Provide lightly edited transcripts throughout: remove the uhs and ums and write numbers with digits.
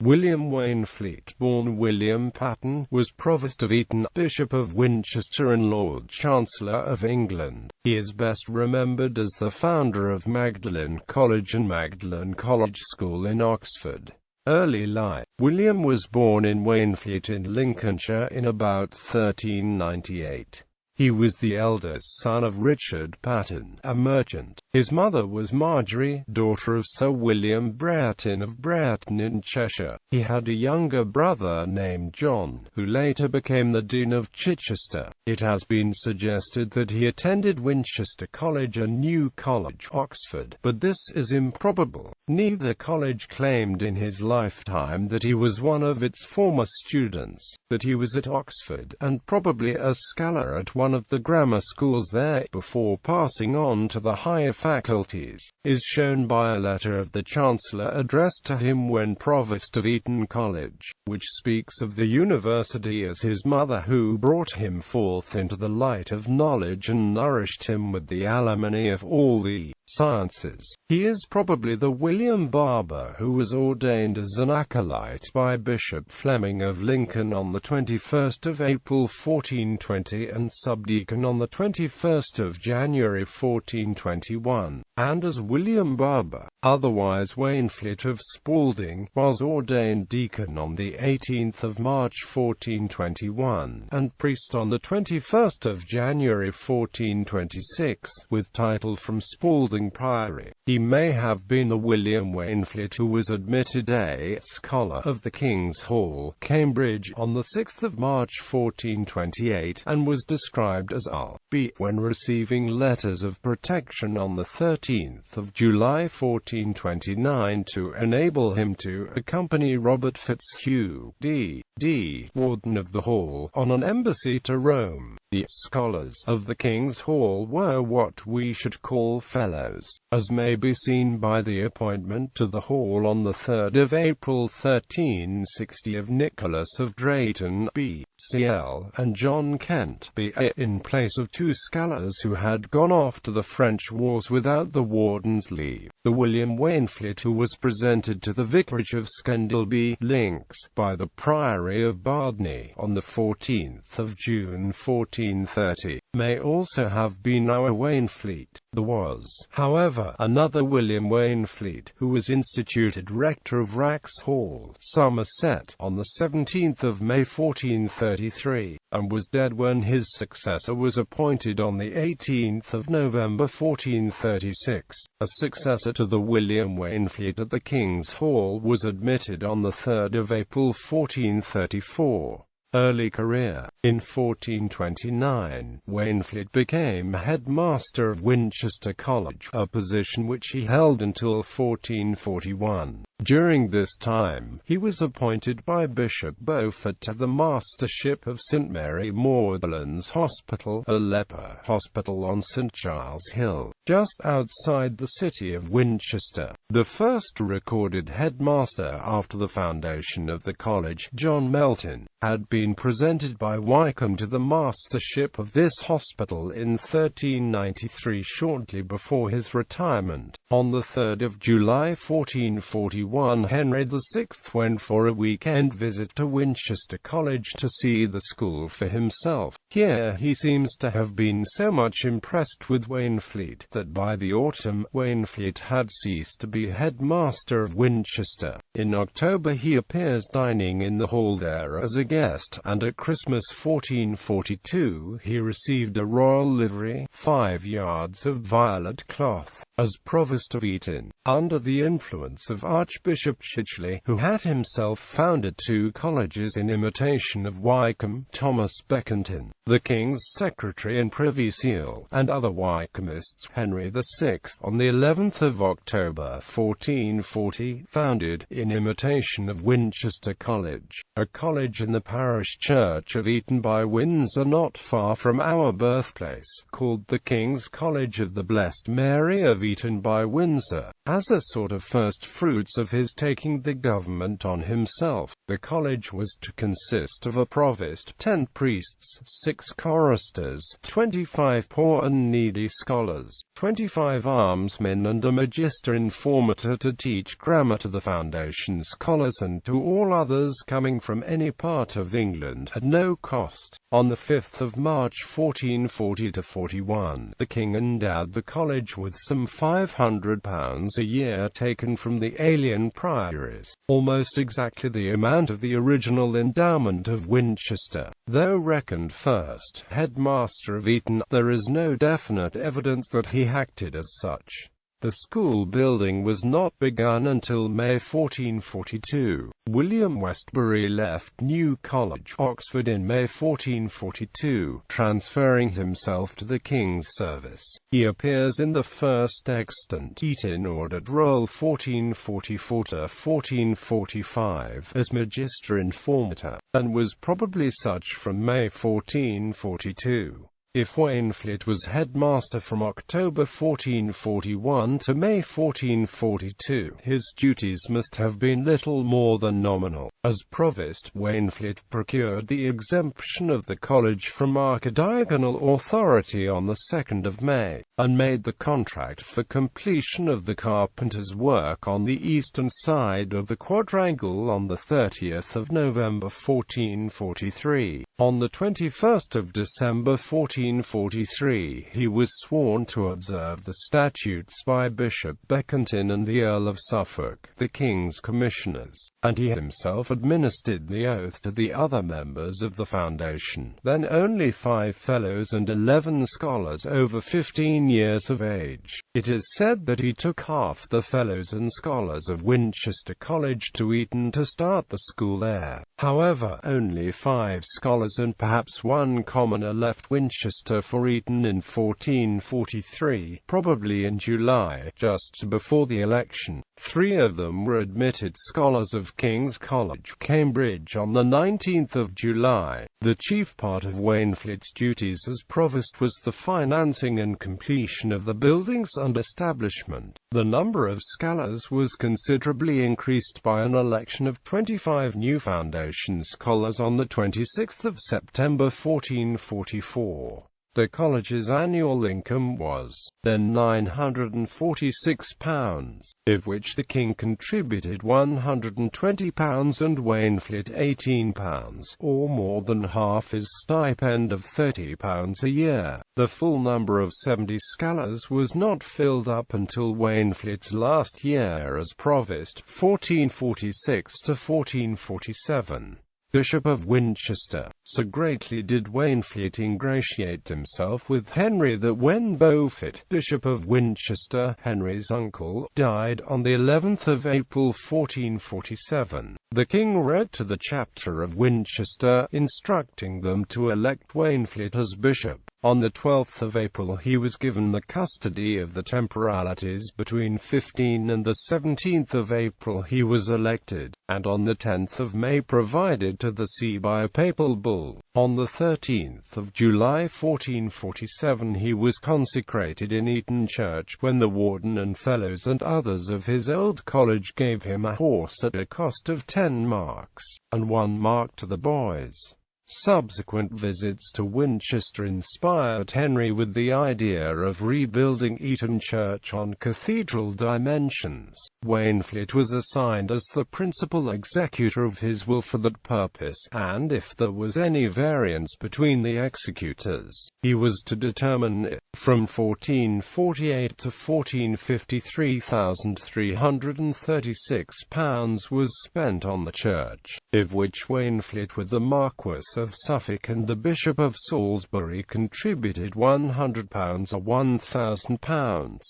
William Waynflete, born William Patten, was Provost of Eton, Bishop of Winchester and Lord Chancellor of England. He is best remembered as the founder of Magdalen College and Magdalen College School in Oxford. Early life. William was born in Waynflete in Lincolnshire in about 1398. He was the eldest son of Richard Patten, a merchant. His mother was Marjorie, daughter of Sir William Brereton of Brereton in Cheshire. He had a younger brother named John, who later became the Dean of Chichester. It has been suggested that he attended Winchester College and New College, Oxford, but this is improbable. Neither college claimed in his lifetime that he was one of its former students. That he was at Oxford, and probably a scholar at one of the grammar schools there, before passing on to the higher faculties, is shown by a letter of the Chancellor addressed to him when Provost of Eton College, which speaks of the university as his mother who brought him forth into the light of knowledge and nourished him with the alimony of all the sciences. He is probably the William Barber who was ordained as an acolyte by Bishop Fleming of Lincoln on the 21st of April 1420 and subdeacon on the 21st of January 1421, and as William Barber, otherwise Waynflete of Spalding, was ordained deacon on the 18th of March 1421, and priest on the 21st of January 1426, with title from Spalding Priory. He may have been the William Waynflete who was admitted a Scholar of the King's Hall, Cambridge, on the 6th of March 1428, and was described as R.B. when receiving letters of protection on the 13th of July 1429 to enable him to accompany Robert Fitzhugh, D.D., Warden of the Hall, on an embassy to Rome. The Scholars of the King's Hall were what we should call Fellows, as may be seen by the appointment to the Hall on the 3rd of April 1360 of Nicholas of Drayton, B.C.L., and John Kent, B.A., in place of two scholars who had gone off to the French wars without the warden's leave. The William Waynflete who was presented to the vicarage of Scandalby Links by the Priory of Bardney on the 14th of June 1430, may also have been our Waynflete. There was, however, another William Waynflete, who was instituted rector of Wraxhall, Somerset, on the 17th of May 1433, and was dead when his successor was appointed on the 18th of November 1436. A successor to the William Waynflete at the King's Hall was admitted on the 3rd of April 1434. Early career. In 1429, Waynflete became headmaster of Winchester College, a position which he held until 1441. During this time, he was appointed by Bishop Beaufort to the mastership of St Mary Magdalen's Hospital, a leper hospital on St Giles Hill, just outside the city of Winchester. The first recorded headmaster after the foundation of the college, John Melton, had been presented by Wycombe to the mastership of this hospital in 1393 shortly before his retirement. On the 3rd of July 1441, Henry VI went for a weekend visit to Winchester College to see the school for himself. Here he seems to have been so much impressed with Waynflete that by the autumn, Waynflete had ceased to be headmaster of Winchester. In October he appears dining in the hall there as a guest, and at Christmas 1442 he received a royal livery, 5 yards of violet cloth, as Provost of Eton, under the influence of Archbishop Chicheley, who had himself founded 2 colleges in imitation of Wycombe, Thomas Beckington, the King's Secretary and Privy Seal, and other Wycomists. Henry VI, on the 11th of October 1440, founded, in imitation of Winchester College, a college in the parish church of Eton by Windsor not far from our birthplace, called the King's College of the Blessed Mary of Eton by Windsor, as a sort of first fruits of his taking the government on himself. The college was to consist of a provost, 10 priests, 6 6 choristers, 25 poor and needy scholars, 25 almsmen and a magister informator to teach grammar to the foundation scholars and to all others coming from any part of England at no cost. On the 5th of March 1440–41, the king endowed the college with some £500 a year taken from the alien priories, almost exactly the amount of the original endowment of Winchester. Though reckoned first headmaster of Eton, there is no definite evidence that he acted as such. The school building was not begun until May 1442. William Westbury left New College, Oxford in May 1442, transferring himself to the King's service. He appears in the first extant Eton ordered roll 1444–1445 as Magister Informator, and was probably such from May 1442. If Waynflete was headmaster from October 1441 to May 1442, his duties must have been little more than nominal. As Provost, Waynflete procured the exemption of the college from archidiaconal authority on the 2nd of May, and made the contract for completion of the carpenter's work on the eastern side of the quadrangle on the 30th of November 1443. On the 21st of December 1443, he was sworn to observe the statutes by Bishop Bekenton and the Earl of Suffolk, the King's commissioners, and he himself administered the oath to the other members of the foundation, then only 5 fellows and 11 scholars over 15 years of age. It is said that he took half the fellows and scholars of Winchester College to Eton to start the school there. However, only 5 scholars and perhaps 1 commoner left Winchester for Eton in 1443, probably in July, just before the election. 3 of them were admitted scholars of King's College, Cambridge, on the 19th of July. The chief part of Waynflete's duties as provost was the financing and completion of the buildings and establishment. The number of scholars was considerably increased by an election of 25 new foundation scholars on the 26th of September 1444. The college's annual income was then £946, of which the king contributed £120 and Waynflete £18, or more than half his stipend of £30 a year. The full number of 70 scholars was not filled up until Waynflete's last year as provost, 1446–1447. Bishop of Winchester. So greatly did Waynflete ingratiate himself with Henry that when Beaufort, Bishop of Winchester, Henry's uncle, died on the 11th of April 1447, the king wrote to the chapter of Winchester, instructing them to elect Waynflete as bishop. On the 12th of April he was given the custody of the temporalities. Between 15 and the 17th of April he was elected, and on the 10th of May provided to the see by a papal bull. On the 13th of July 1447 he was consecrated in Eton Church, when the warden and fellows and others of his old college gave him a horse at a cost of 10 marks, and 1 mark to the boys. Subsequent visits to Winchester inspired Henry with the idea of rebuilding Eton Church on cathedral dimensions. Waynflete was assigned as the principal executor of his will for that purpose, and if there was any variance between the executors, he was to determine it. From 1448 to 1453 £336 was spent on the church, of which Waynflete with the Marquess of Suffolk and the Bishop of Salisbury contributed £100 or £1,000.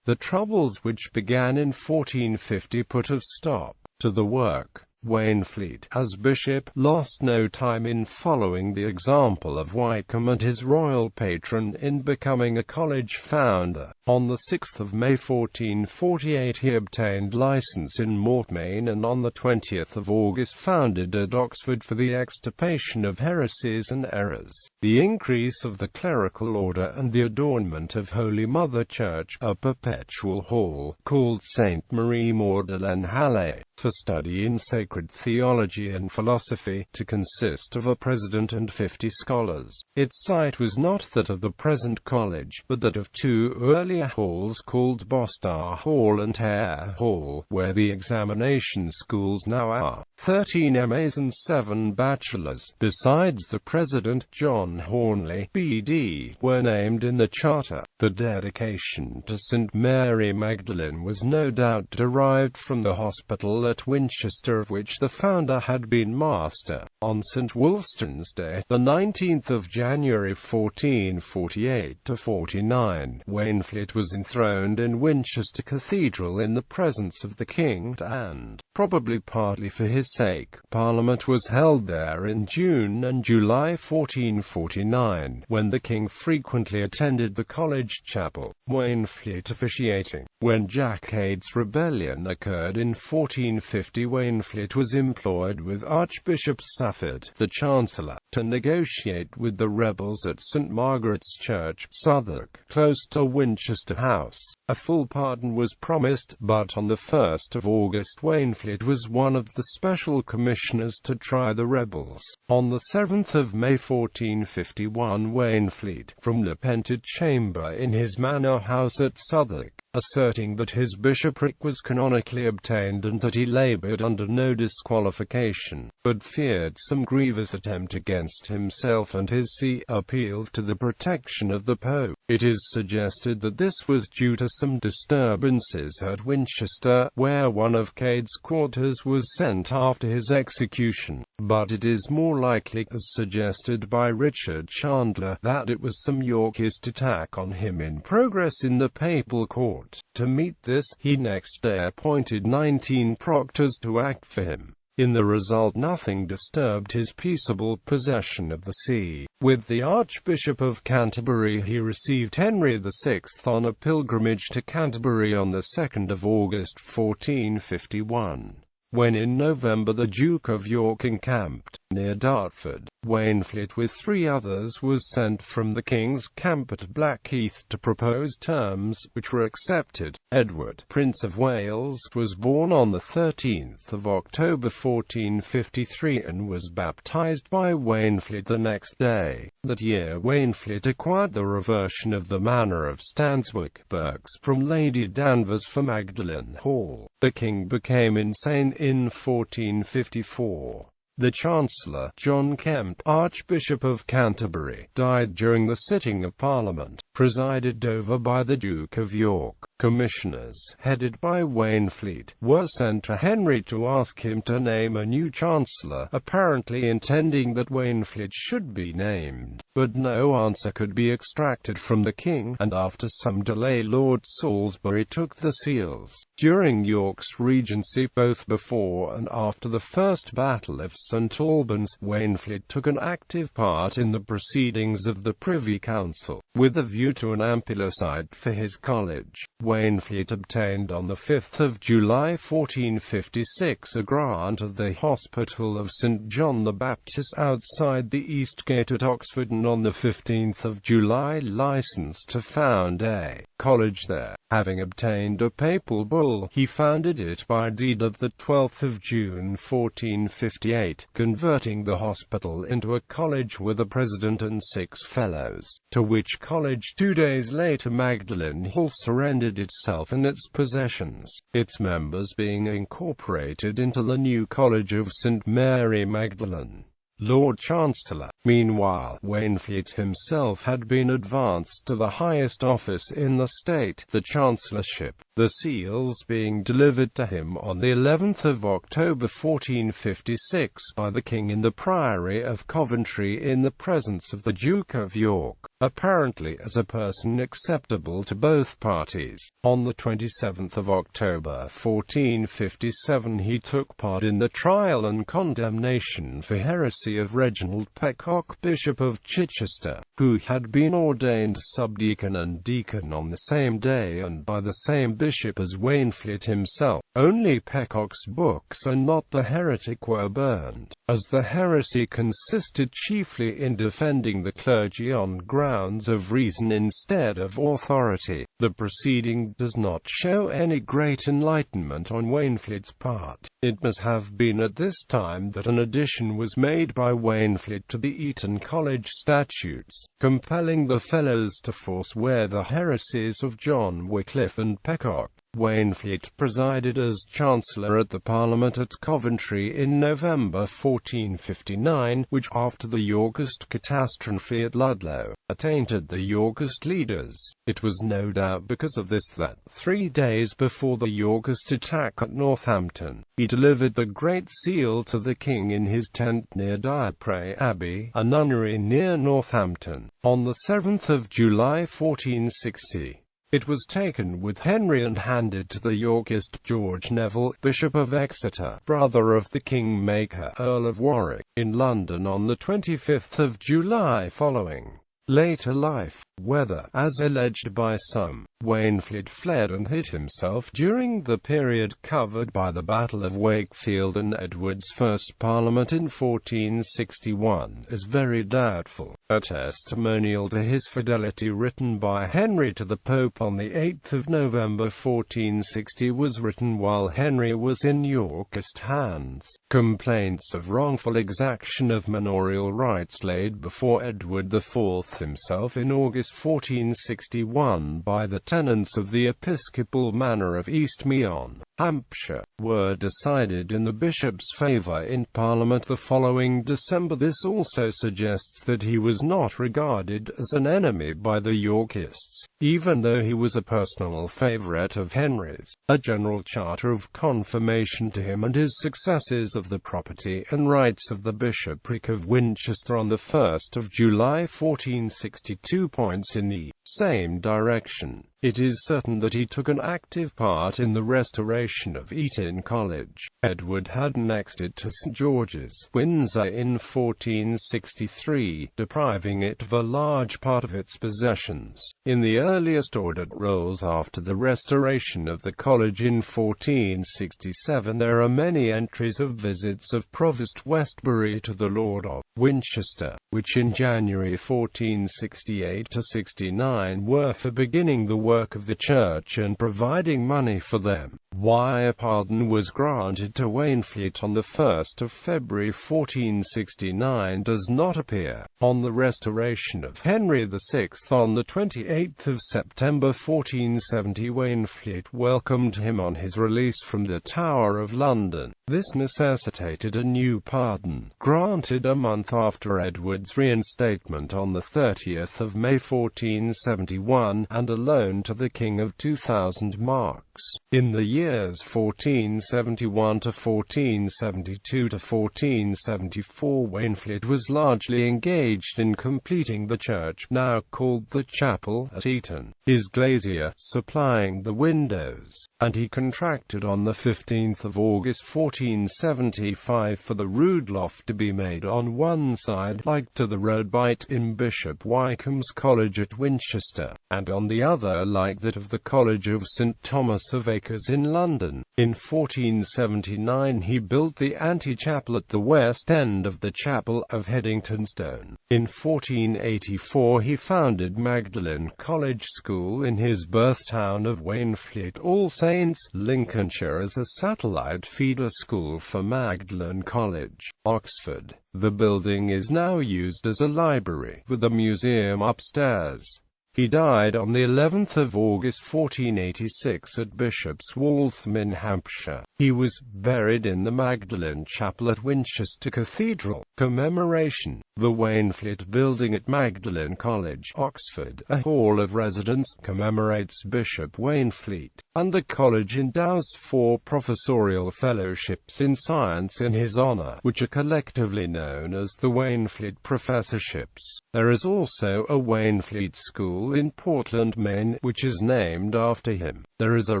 The troubles which began in 1450 put a stop to the work. Waynflete, as bishop, lost no time in following the example of Wycombe and his royal patron in becoming a college founder. On the 6th of May 1448 he obtained license in Mortmain, and on the 20th of August founded at Oxford for the extirpation of heresies and errors, the increase of the clerical order and the adornment of Holy Mother Church, a perpetual hall, called St. Marie Magdalen Halle. for study in sacred theology and philosophy, to consist of a president and 50 scholars. Its site was not that of the present college, but that of two earlier halls called Bostar Hall and Hare Hall, where the examination schools now are. 13 MAs and 7 bachelors, besides the president, John Hornley, B.D., were named in the charter. The dedication to St. Mary Magdalene was no doubt derived from the hospital at Winchester, of which the founder had been master. On St. Wulstan's Day, the 19th of January 1448-49, Waynflete was enthroned in Winchester Cathedral in the presence of the king, and, probably partly for his sake, Parliament was held there in June and July 1449, when the king frequently attended the college chapel, Waynflete officiating. When Jack Cade's rebellion occurred in 1450, Waynflete was employed with Archbishop Stafford, the Chancellor, to negotiate with the rebels at St. Margaret's Church, Southwark, close to Winchester House. A full pardon was promised, but on the 1st of August Waynflete was one of the special commissioners to try the rebels. On the 7th of May 1451, Waynflete, from the Pented Chamber in his manor house at Southwark, asserting that his bishopric was canonically obtained and that he laboured under no disqualification, but feared some grievous attempt against himself and his see, appealed to the protection of the Pope. It is suggested that this was due to some disturbances at Winchester, where one of Cade's quarters was sent after his execution, but it is more likely, as suggested by Richard Chandler, that it was some Yorkist attack on him in progress in the papal court. To meet this, he next day appointed 19 proctors to act for him. In the result, nothing disturbed his peaceable possession of the see. With the Archbishop of Canterbury he received Henry VI on a pilgrimage to Canterbury on the 2nd of August 1451. When in November the Duke of York encamped near Dartford, Waynflete with 3 others was sent from the king's camp at Blackheath to propose terms, which were accepted. Edward, Prince of Wales, was born on the 13th of October 1453 and was baptized by Waynflete the next day. That year Waynflete acquired the reversion of the manor of Stanswick, Berks, from Lady Danvers for Magdalen Hall. The king became insane in 1454. The Chancellor, John Kemp, Archbishop of Canterbury, died during the sitting of Parliament, presided over by the Duke of York. Commissioners, headed by Waynflete, were sent to Henry to ask him to name a new Chancellor, apparently intending that Waynflete should be named. But no answer could be extracted from the king, and after some delay Lord Salisbury took the seals. During York's regency, both before and after the First Battle of St. Albans, Waynflete took an active part in the proceedings of the Privy Council, with a view to an ampular site for his college. Waynflete obtained on the 5th of July 1456 a grant of the Hospital of St. John the Baptist outside the East Gate at Oxford, and on the 15th of July licence to found a college there. Having obtained a papal bull, he founded it by deed of the 12th of June 1458, converting the hospital into a college with a president and 6 fellows, to which college 2 days later Magdalen Hall surrendered itself and its possessions, its members being incorporated into the new College of St. Mary Magdalene. Lord Chancellor. Meanwhile, Waynflete himself had been advanced to the highest office in the state, the chancellorship, the seals being delivered to him on the 11th of October 1456 by the king in the Priory of Coventry in the presence of the Duke of York, apparently as a person acceptable to both parties. On the 27th of October 1457 he took part in the trial and condemnation for heresy of Reginald Peacock, Bishop of Chichester, who had been ordained subdeacon and deacon on the same day and by the same bishop. bishop as Waynflete himself. Only Pecock's books and not the heretic were burned, as the heresy consisted chiefly in defending the clergy on grounds of reason instead of authority. The proceeding does not show any great enlightenment on Waynflete's part. It must have been at this time that an addition was made by Waynflete to the Eton College statutes, compelling the fellows to forswear the heresies of John Wycliffe and Pecock. Waynflete presided as Chancellor at the Parliament at Coventry in November 1459, which, after the Yorkist catastrophe at Ludlow, attainted the Yorkist leaders. It was no doubt because of this that 3 days before the Yorkist attack at Northampton, he delivered the Great Seal to the King in his tent near Diepre Abbey, a nunnery near Northampton, on the 7th of July 1460. It was taken with Henry and handed to the Yorkist George Neville, Bishop of Exeter, brother of the Kingmaker, Earl of Warwick, in London on the 25th of July following. Later life, whether, as alleged by some, Waynflete fled and hid himself during the period covered by the Battle of Wakefield and Edward's first Parliament in 1461, is very doubtful. A testimonial to his fidelity written by Henry to the Pope on the 8th of November 1460 was written while Henry was in Yorkist hands. Complaints of wrongful exaction of manorial rights laid before Edward IV himself in August 1461 by the tenants of the episcopal manor of East Meon, Hampshire, were decided in the bishop's favour in Parliament the following December. This also suggests that he was not regarded as an enemy by the Yorkists, even though he was a personal favourite of Henry's. A general charter of confirmation to him and his successors of the property and rights of the bishopric of Winchester on the 1st of July 1462 points in the same direction. It is certain that he took an active part in the restoration of Eton College. Edward had annexed it to St George's, Windsor in 1463, depriving it of a large part of its possessions. In the earliest ordered rolls after the restoration of the college in 1467 there are many entries of visits of Provost Westbury to the Lord of Winchester, which in January 1468–69 were for beginning the work of the church and providing money for them. Why a pardon was granted to Waynflete on the 1st of February 1469 does not appear. On the restoration of Henry VI on the 28th of September 1470 Waynflete welcomed him on his release from the Tower of London. This necessitated a new pardon, granted a month after Edward's reinstatement on the 30th of May 1471, and a loan to the king of 2,000 marks. In the years 1471 to 1472 to 1474 Waynflete was largely engaged in completing the church now called the chapel at Eton, his glazier supplying the windows, and he contracted on the 15th of August 1475 for the rood loft to be made on one side like to the road bight in Bishop Wykeham's College at Winchester, and on the other like that of the College of St Thomas of Acres in London. In 1479 he built the antechapel at the west end of the chapel of Headingtonstone. In 1484 he founded Magdalen College School in his birth town of Waynflete, All Saints, Lincolnshire, as a satellite feeder school for Magdalen College, Oxford. The building is now used as a library, with a museum upstairs. He died on the 11th of August 1486 at Bishop's Waltham in Hampshire. He was buried in the Magdalen Chapel at Winchester Cathedral. Commemoration. The Waynflete Building at Magdalen College, Oxford, a hall of residence, commemorates Bishop Waynflete, and the college endows 4 professorial fellowships in science in his honour, which are collectively known as the Waynflete Professorships. There is also a Waynflete School School in Portland, Maine, which is named after him. There is a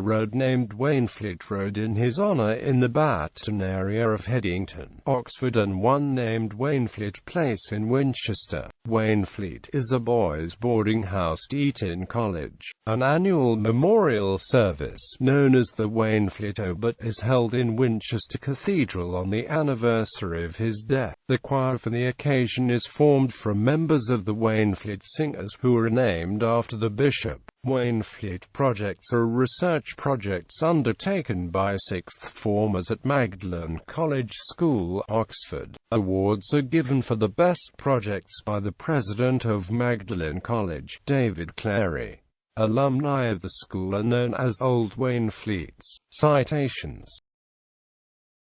road named Waynflete Road in his honor in the Patten area of Eton, Oxford, and one named Waynflete Place in Winchester. Waynflete is a boys' boarding house at Eton College. An annual memorial service, known as the Waynflete Obit, is held in Winchester Cathedral on the anniversary of his death. The choir for the occasion is formed from members of the Waynflete Singers, who are named after the bishop. Waynflete projects are research projects undertaken by sixth formers at Magdalen College School, Oxford. Awards are given for the best projects by the president of Magdalen College, David Clary. Alumni of the school are known as Old Waynfletes. Citations